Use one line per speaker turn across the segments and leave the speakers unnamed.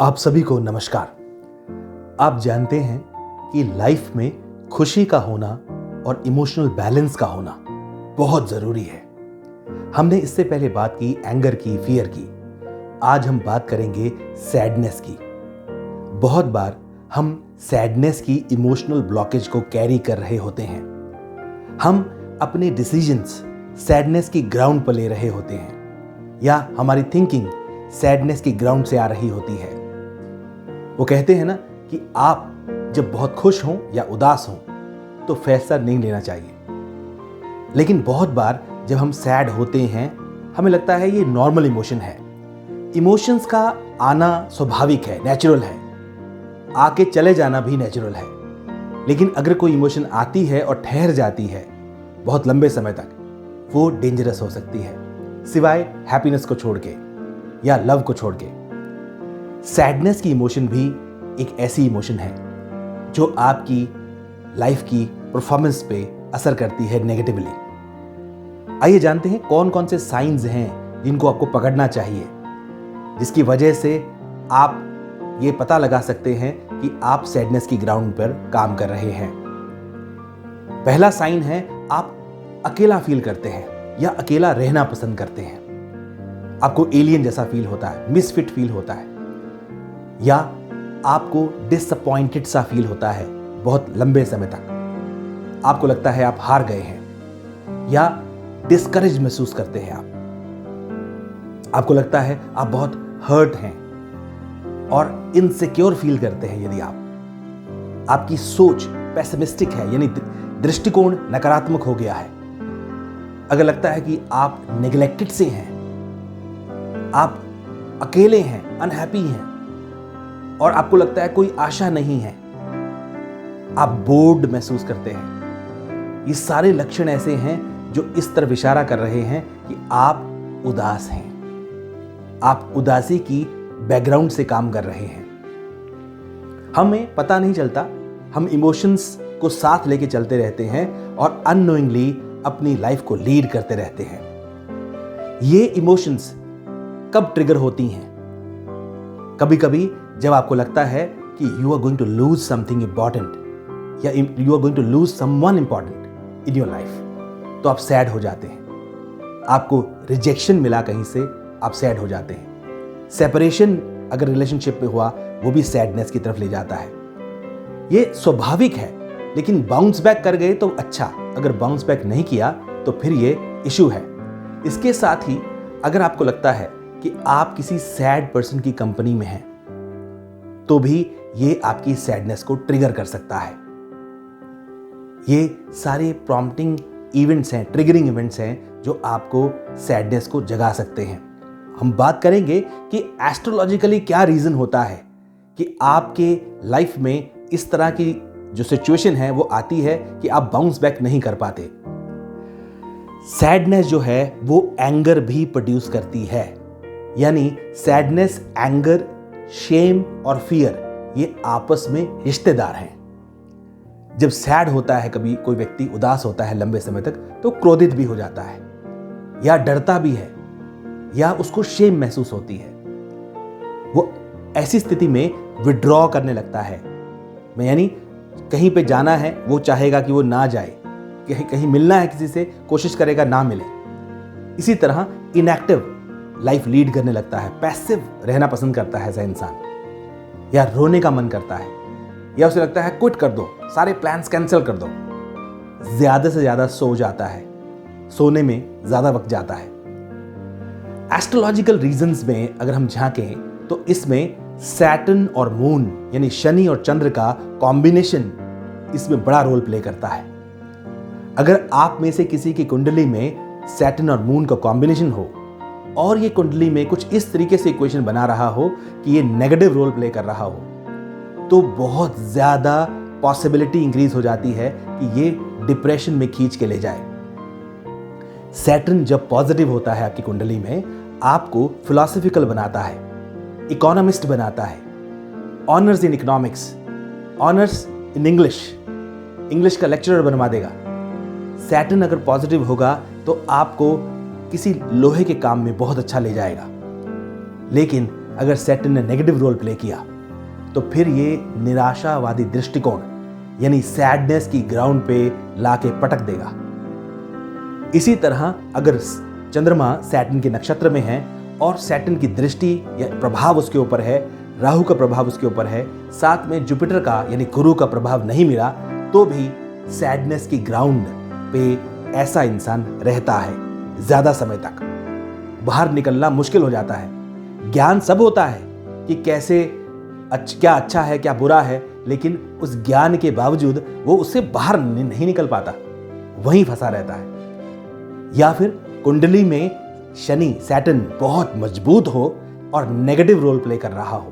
आप सभी को नमस्कार। आप जानते हैं कि लाइफ में खुशी का होना और इमोशनल बैलेंस का होना बहुत ज़रूरी है। हमने इससे पहले बात की एंगर की, फियर की। आज हम बात करेंगे सैडनेस की। बहुत बार हम सैडनेस की इमोशनल ब्लॉकेज को कैरी कर रहे होते हैं। हम अपने डिसीजंस सैडनेस की ग्राउंड पर ले रहे होते हैं, या हमारी थिंकिंग सैडनेस की ग्राउंड से आ रही होती है। वो कहते हैं ना कि आप जब बहुत खुश हों या उदास हों तो फैसला नहीं लेना चाहिए। लेकिन बहुत बार जब हम सैड होते हैं हमें लगता है ये नॉर्मल इमोशन है। इमोशंस का आना स्वाभाविक है, नेचुरल है। आके चले जाना भी नेचुरल है। लेकिन अगर कोई इमोशन आती है और ठहर जाती है बहुत लंबे समय तक, वो डेंजरस हो सकती है, सिवाय हैप्पीनेस को छोड़ के या लव को छोड़ के। सैडनेस की इमोशन भी एक ऐसी इमोशन है जो आपकी लाइफ की परफॉर्मेंस पे असर करती है नेगेटिवली। आइए जानते हैं कौन कौन से साइंस हैं जिनको आपको पकड़ना चाहिए, जिसकी वजह से आप ये पता लगा सकते हैं कि आप सैडनेस की ग्राउंड पर काम कर रहे हैं। पहला साइन है, आप अकेला फील करते हैं या अकेला रहना पसंद करते हैं। आपको एलियन जैसा फील होता है, मिसफिट फील होता है, या आपको डिसअपॉइंटेड सा फील होता है बहुत लंबे समय तक। आपको लगता है आप हार गए हैं, या डिस्करेज महसूस करते हैं आपको लगता है आप बहुत हर्ट हैं और इनसिक्योर फील करते हैं। यदि आपकी सोच पेसिमिस्टिक है, यानी दृष्टिकोण नकारात्मक हो गया है, अगर लगता है कि आप नेग्लेक्टेड से हैं, आप अकेले हैं, अनहैप्पी हैं और आपको लगता है कोई आशा नहीं है, आप बोर्ड महसूस करते हैं, ये सारे लक्षण ऐसे हैं जो इस तरफ इशारा कर रहे हैं कि आप उदास हैं। आप उदासी की बैकग्राउंड से काम कर रहे हैं। हमें पता नहीं चलता, हम इमोशंस को साथ लेके चलते रहते हैं और अननोइंगली अपनी लाइफ को लीड करते रहते हैं। ये इमोशंस कब ट्रिगर होती हैं? कभी कभी जब आपको लगता है कि you are going to lose something important, या you are going to lose someone important in your life, तो आप सैड हो जाते हैं। आपको रिजेक्शन मिला कहीं से, आप सैड हो जाते हैं। सेपरेशन अगर रिलेशनशिप में हुआ, वो भी सैडनेस की तरफ ले जाता है। ये स्वाभाविक है, लेकिन बाउंस बैक कर गए तो अच्छा, अगर बाउंस बैक नहीं किया तो फिर ये इशू है। इसके साथ ही अगर आपको लगता है कि आप किसी सैड पर्सन की कंपनी में हैं, तो भी ये आपकी सैडनेस को ट्रिगर कर सकता है। ये सारे प्रॉम्प्टिंग इवेंट्स हैं, ट्रिगरिंग इवेंट्स हैं जो आपको सैडनेस को जगा सकते हैं। हम बात करेंगे कि एस्ट्रोलॉजिकली क्या रीजन होता है कि आपके लाइफ में इस तरह की जो सिचुएशन है वो आती है कि आप बाउंस बैक नहीं कर पाते। सैडनेस जो है वो एंगर भी प्रोड्यूस करती है, यानी सैडनेस, एंगर, शेम और फियर ये आपस में रिश्तेदार हैं। जब सैड होता है, कभी कोई व्यक्ति उदास होता है लंबे समय तक, तो क्रोधित भी हो जाता है, या डरता भी है, या उसको शेम महसूस होती है। वो ऐसी स्थिति में विड्रॉ करने लगता है, यानी कहीं पे जाना है वो चाहेगा कि वो ना जाए, कहीं मिलना है किसी से कोशिश करेगा ना मिले। इसी तरह इनएक्टिव लाइफ लीड करने लगता है, पैसिव रहना पसंद करता है ऐसा इंसान, या रोने का मन करता है, या उसे लगता है क्विट कर दो, सारे प्लान्स कैंसिल कर दो। ज्यादा से ज्यादा सो जाता है, सोने में ज्यादा वक्त जाता है। एस्ट्रोलॉजिकल रीजंस में अगर हम झांकें तो इसमें सैटर्न और मून, यानी शनि और चंद्र का कॉम्बिनेशन इसमें बड़ा रोल प्ले करता है। अगर आप में से किसी की कुंडली में सैटर्न और मून का कॉम्बिनेशन हो और ये कुंडली में कुछ इस तरीके से इक्वेशन बना रहा हो कि ये नेगेटिव रोल प्ले कर रहा हो, तो बहुत ज्यादा पॉसिबिलिटी इंक्रीज हो जाती है कि ये डिप्रेशन में खींच के ले जाए। सैटर्न जब पॉजिटिव होता है आपकी कुंडली में, आपको फिलॉसफिकल बनाता है, इकोनॉमिस्ट बनाता है, honours in economics, honours in English का लेक्चरर बनवा देगा। सैटर्न अगर पॉजिटिव होगा तो आपको किसी लोहे के काम में बहुत अच्छा ले जाएगा। लेकिन अगर सैटर्न ने नेगेटिव रोल प्ले किया तो फिर ये निराशावादी दृष्टिकोण यानी सैडनेस की ग्राउंड पे लाके पटक देगा। इसी तरह अगर चंद्रमा सैटर्न के नक्षत्र में है और सैटर्न की दृष्टि या प्रभाव उसके ऊपर है, राहु का प्रभाव उसके ऊपर है, साथ में जुपिटर का यानी गुरु का प्रभाव नहीं मिला, तो भी सैडनेस की ग्राउंड पे ऐसा इंसान रहता है ज्यादा समय तक। बाहर निकलना मुश्किल हो जाता है। ज्ञान सब होता है कि कैसे क्या अच्छा है क्या बुरा है, लेकिन उस ज्ञान के बावजूद वो उससे बाहर नहीं निकल पाता, वहीं फंसा रहता है। या फिर कुंडली में शनि सैटर्न बहुत मजबूत हो और नेगेटिव रोल प्ले कर रहा हो,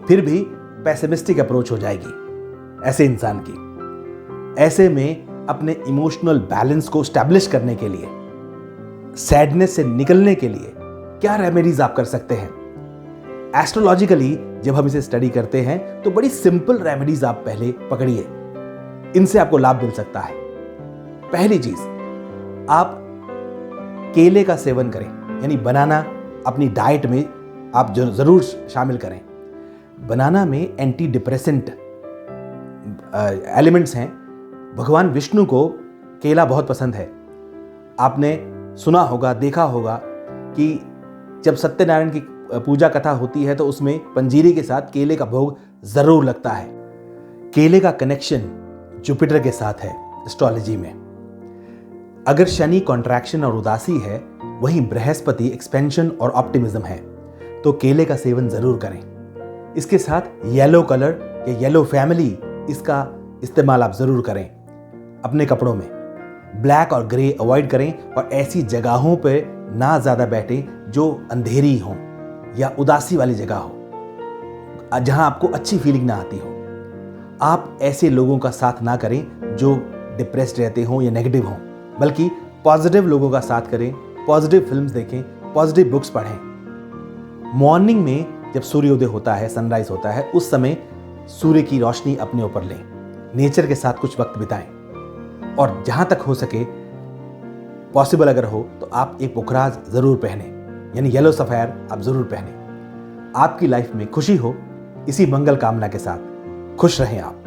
फिर भी पेसिमिस्टिक अप्रोच हो जाएगी ऐसे इंसान की। ऐसे में अपने इमोशनल बैलेंस को स्टैब्लिश करने के लिए, सैडनेस से निकलने के लिए क्या रेमेडीज आप कर सकते हैं? एस्ट्रोलॉजिकली जब हम इसे स्टडी करते हैं तो बड़ी सिंपल रेमेडीज आप पहले पकड़िए, इनसे आपको लाभ मिल सकता है। पहली चीज, आप केले का सेवन करें, यानी बनाना अपनी डाइट में आप जरूर शामिल करें। बनाना में एंटी डिप्रेसेंट एलिमेंट्स हैं। भगवान विष्णु को केला बहुत पसंद है। आपने सुना होगा, देखा होगा कि जब सत्यनारायण की पूजा कथा होती है तो उसमें पंजीरी के साथ केले का भोग जरूर लगता है। केले का कनेक्शन जुपिटर के साथ है एस्ट्रोलॉजी में। अगर शनि कॉन्ट्रैक्शन और उदासी है, वहीं बृहस्पति एक्सपेंशन और ऑप्टिमिज्म है, तो केले का सेवन जरूर करें। इसके साथ येलो कलर या येलो फैमिली, इसका इस्तेमाल आप जरूर करें अपने कपड़ों में। ब्लैक और ग्रे अवॉइड करें और ऐसी जगहों पे ना ज्यादा बैठें जो अंधेरी हो या उदासी वाली जगह हो, जहां आपको अच्छी फीलिंग ना आती हो। आप ऐसे लोगों का साथ ना करें जो डिप्रेस्ड रहते हो या नेगेटिव हो, बल्कि पॉजिटिव लोगों का साथ करें, पॉजिटिव फिल्म्स देखें, पॉजिटिव बुक्स पढ़ें। मॉर्निंग में जब सूर्योदय होता है, सनराइज होता है, उस समय सूर्य की रोशनी अपने ऊपर लें, नेचर के साथ कुछ वक्त बिताएं। और जहां तक हो सके, पॉसिबल अगर हो तो आप एक पुखराज जरूर पहने, यानी येलो सफायर आप जरूर पहने। आपकी लाइफ में खुशी हो, इसी मंगल कामना के साथ खुश रहें आप।